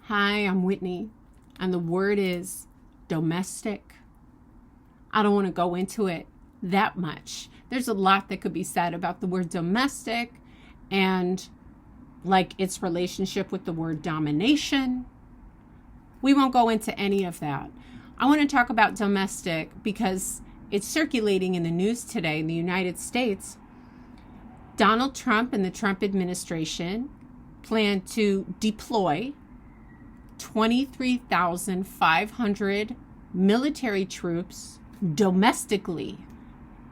Hi, I'm Whitney, and the word is domestic. I don't want to go into it that much. There's a lot that could be said about the word domestic and like its relationship with the word domination. We won't go into any of that. I want to talk about domestic because it's circulating in the news today in the United States. Donald Trump and the Trump administration plan to deploy 23,500 military troops domestically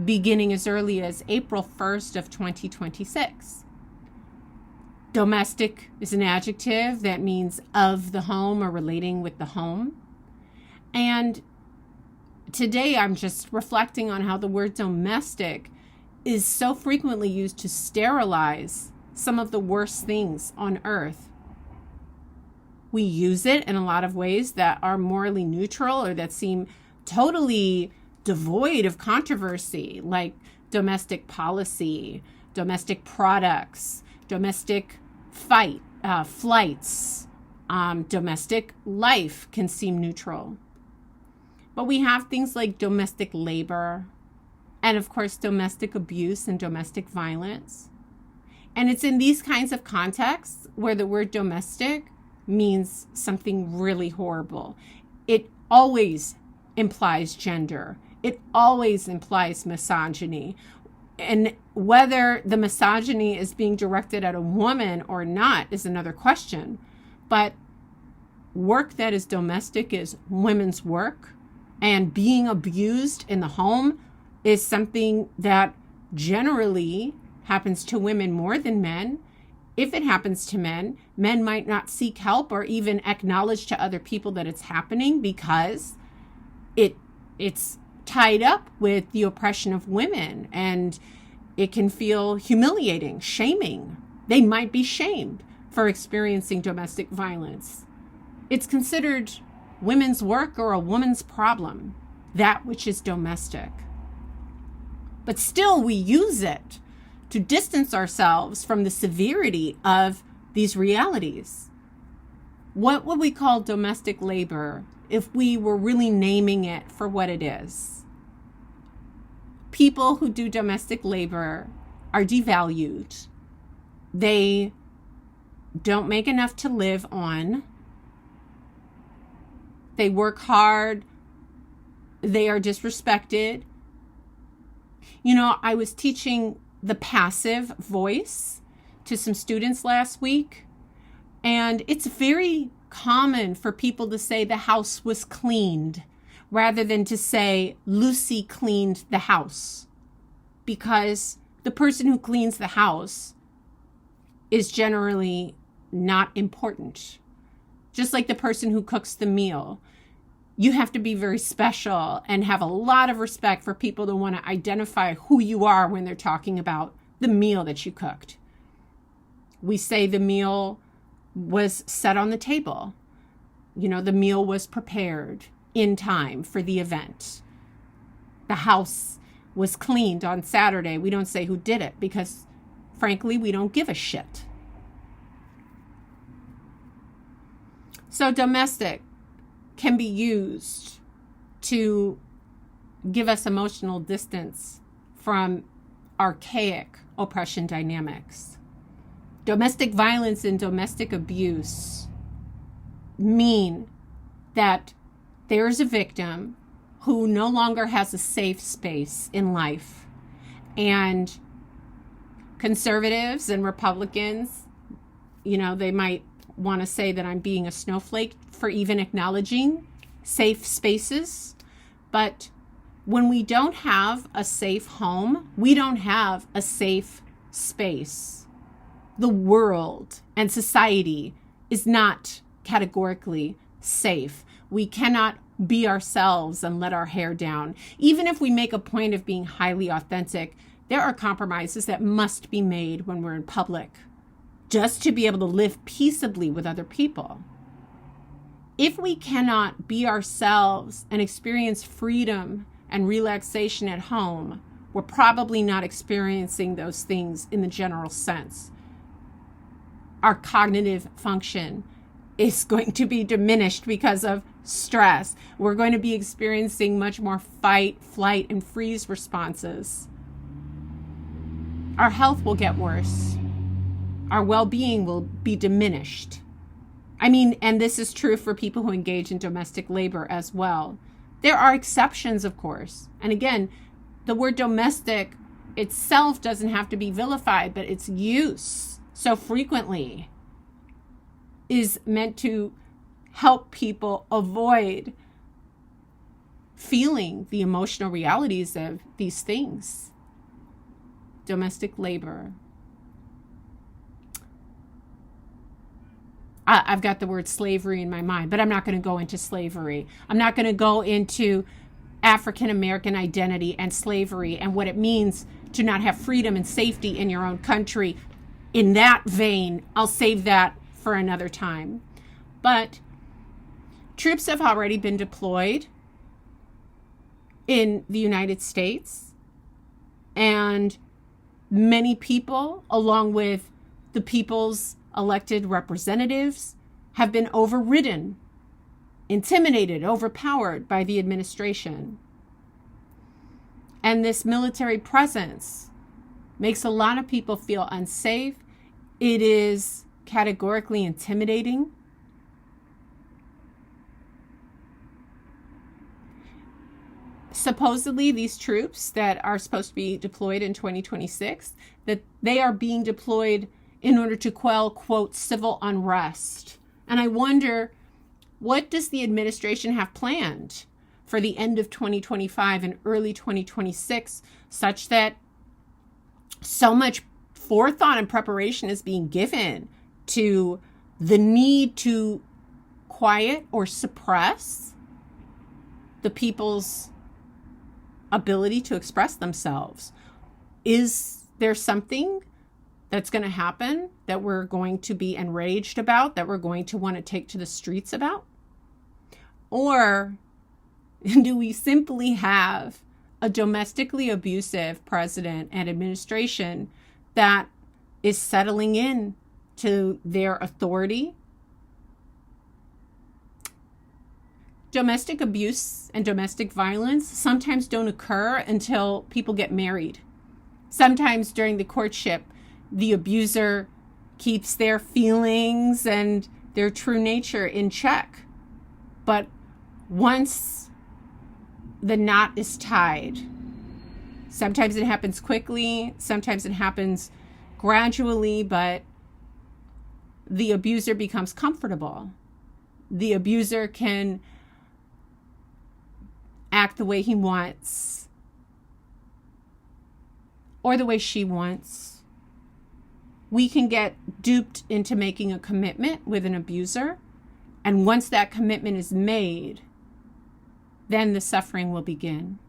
beginning as early as April 1st of 2026. Domestic is an adjective that means of the home or relating with the home. And today I'm just reflecting on how the word domestic is so frequently used to sterilize some of the worst things on earth. We use it in a lot of ways that are morally neutral or that seem totally devoid of controversy, like domestic policy, domestic products, domestic flights, domestic life can seem neutral. But we have things like domestic labor and, of course, domestic abuse and domestic violence. And it's in these kinds of contexts where the word domestic means something really horrible. It always implies gender. It always implies misogyny. And whether the misogyny is being directed at a woman or not is another question. But work that is domestic is women's work. And being abused in the home is something that generally happens to women more than men. If it happens to men, men might not seek help or even acknowledge to other people that it's happening because it's tied up with the oppression of women, and it can feel humiliating, shaming. They might be shamed for experiencing domestic violence. It's considered women's work or a woman's problem, that which is domestic. But still, we use it to distance ourselves from the severity of these realities. What would we call domestic labor if we were really naming it for what it is? People who do domestic labor are devalued. They don't make enough to live on. They work hard. They are disrespected. You know, I was teaching the passive voice to some students last week, and it's very common for people to say the house was cleaned rather than to say Lucy cleaned the house, because the person who cleans the house is generally not important. Just like the person who cooks the meal. You have to be very special and have a lot of respect for people to want to identify who you are when they're talking about the meal that you cooked. We say the meal was set on the table. You know, the meal was prepared in time for the event. The house was cleaned on Saturday. We don't say who did it because, frankly, we don't give a shit. So domestic can be used to give us emotional distance from archaic oppression dynamics. Domestic violence and domestic abuse mean that there's a victim who no longer has a safe space in life. And conservatives and Republicans, you know, they might want to say that I'm being a snowflake for even acknowledging safe spaces. But when we don't have a safe home, we don't have a safe space. The world and society is not categorically safe. We cannot be ourselves and let our hair down. Even if we make a point of being highly authentic, there are compromises that must be made when we're in public, just to be able to live peaceably with other people. If we cannot be ourselves and experience freedom and relaxation at home, we're probably not experiencing those things in the general sense. Our cognitive function is going to be diminished because of stress. We're going to be experiencing much more fight, flight, and freeze responses. Our health will get worse. Our well-being will be diminished. I mean, and this is true for people who engage in domestic labor as well. There are exceptions, of course. And again, the word domestic itself doesn't have to be vilified, but its use so frequently is meant to help people avoid feeling the emotional realities of these things. Domestic labor. I've got the word slavery in my mind, but I'm not going to go into slavery. I'm not going to go into African American identity and slavery and what it means to not have freedom and safety in your own country. In that vein, I'll save that for another time. But troops have already been deployed in the United States, and many people, along with the people's elected representatives, have been overridden, intimidated, overpowered by the administration. And this military presence makes a lot of people feel unsafe. It is categorically intimidating. Supposedly, these troops that are supposed to be deployed in 2026, that they are being deployed in order to quell, quote, civil unrest. And I wonder, what does the administration have planned for the end of 2025 and early 2026, such that so much forethought and preparation is being given to the need to quiet or suppress the people's ability to express themselves? Is there something that's going to happen that we're going to be enraged about, that we're going to want to take to the streets about? Or do we simply have a domestically abusive president and administration that is settling in to their authority? Domestic abuse and domestic violence sometimes don't occur until people get married. Sometimes during the courtship, the abuser keeps their feelings and their true nature in check. But once the knot is tied, sometimes it happens quickly, sometimes it happens gradually, but the abuser becomes comfortable. The abuser can act the way he wants or the way she wants. We can get duped into making a commitment with an abuser, and once that commitment is made, then the suffering will begin.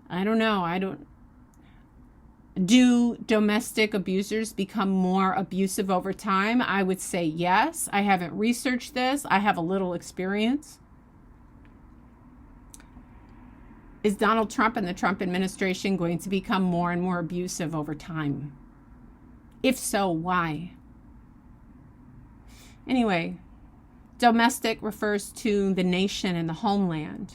I don't know. Do domestic abusers become more abusive over time? I would say yes. I haven't researched this. I have a little experience. Is Donald Trump and the Trump administration going to become more and more abusive over time? If so, why? Anyway, domestic refers to the nation and the homeland.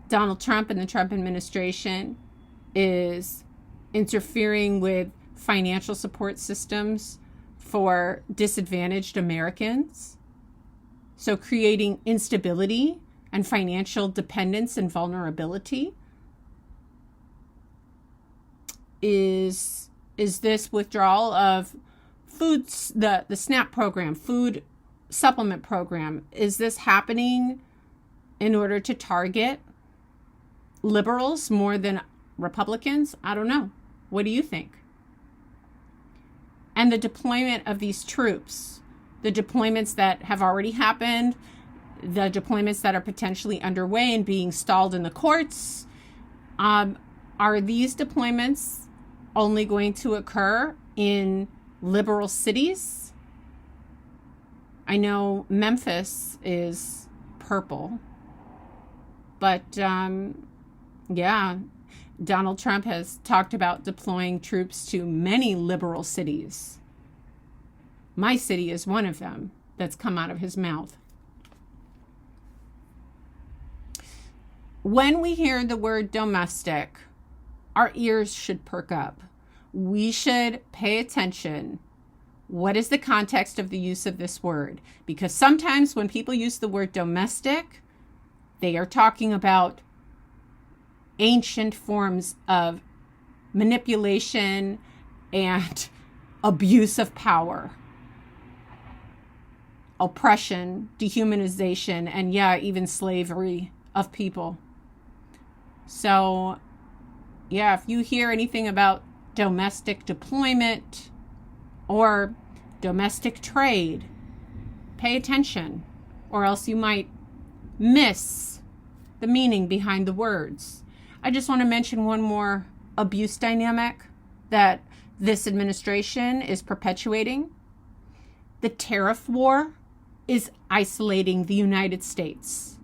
Donald Trump and the Trump administration is interfering with financial support systems for disadvantaged Americans. So creating instability and financial dependence and vulnerability. Is this withdrawal of foods, the SNAP program, food supplement program, is this happening in order to target liberals more than Republicans? I don't know. What do you think? And the deployment of these troops, the deployments that have already happened, the deployments that are potentially underway and being stalled in the courts, are these deployments only going to occur in liberal cities? I know Memphis is purple, but yeah, Donald Trump has talked about deploying troops to many liberal cities. My city is one of them that's come out of his mouth. When we hear the word domestic, our ears should perk up. We should pay attention. What is the context of the use of this word? Because sometimes when people use the word domestic, they are talking about ancient forms of manipulation and abuse of power, oppression, dehumanization, and even slavery of people. So, if you hear anything about domestic deployment or domestic trade, pay attention, or else you might miss the meaning behind the words. I just want to mention one more abuse dynamic that this administration is perpetuating. The tariff war is isolating the United States.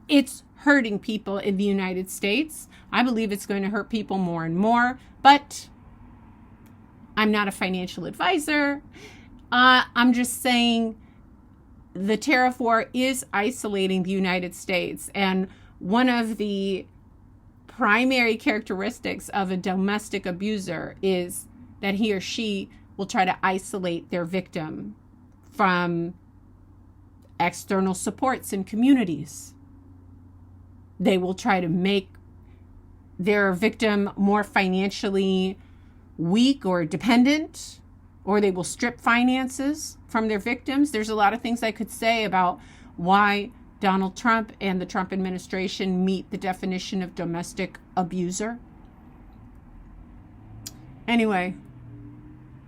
It's hurting people in the United States. I believe it's going to hurt people more and more, but I'm not a financial advisor. I'm just saying the tariff war is isolating the United States. And one of the primary characteristics of a domestic abuser is that he or she will try to isolate their victim from external supports and communities. They will try to make their victim more financially weak or dependent, or they will strip finances from their victims. There's a lot of things I could say about why Donald Trump and the Trump administration meet the definition of domestic abuser. Anyway,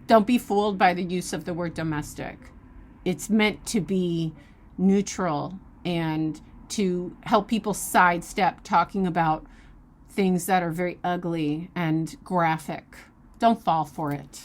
don't be fooled by the use of the word domestic. It's meant to be neutral and to help people sidestep talking about things that are very ugly and graphic. Don't fall for it.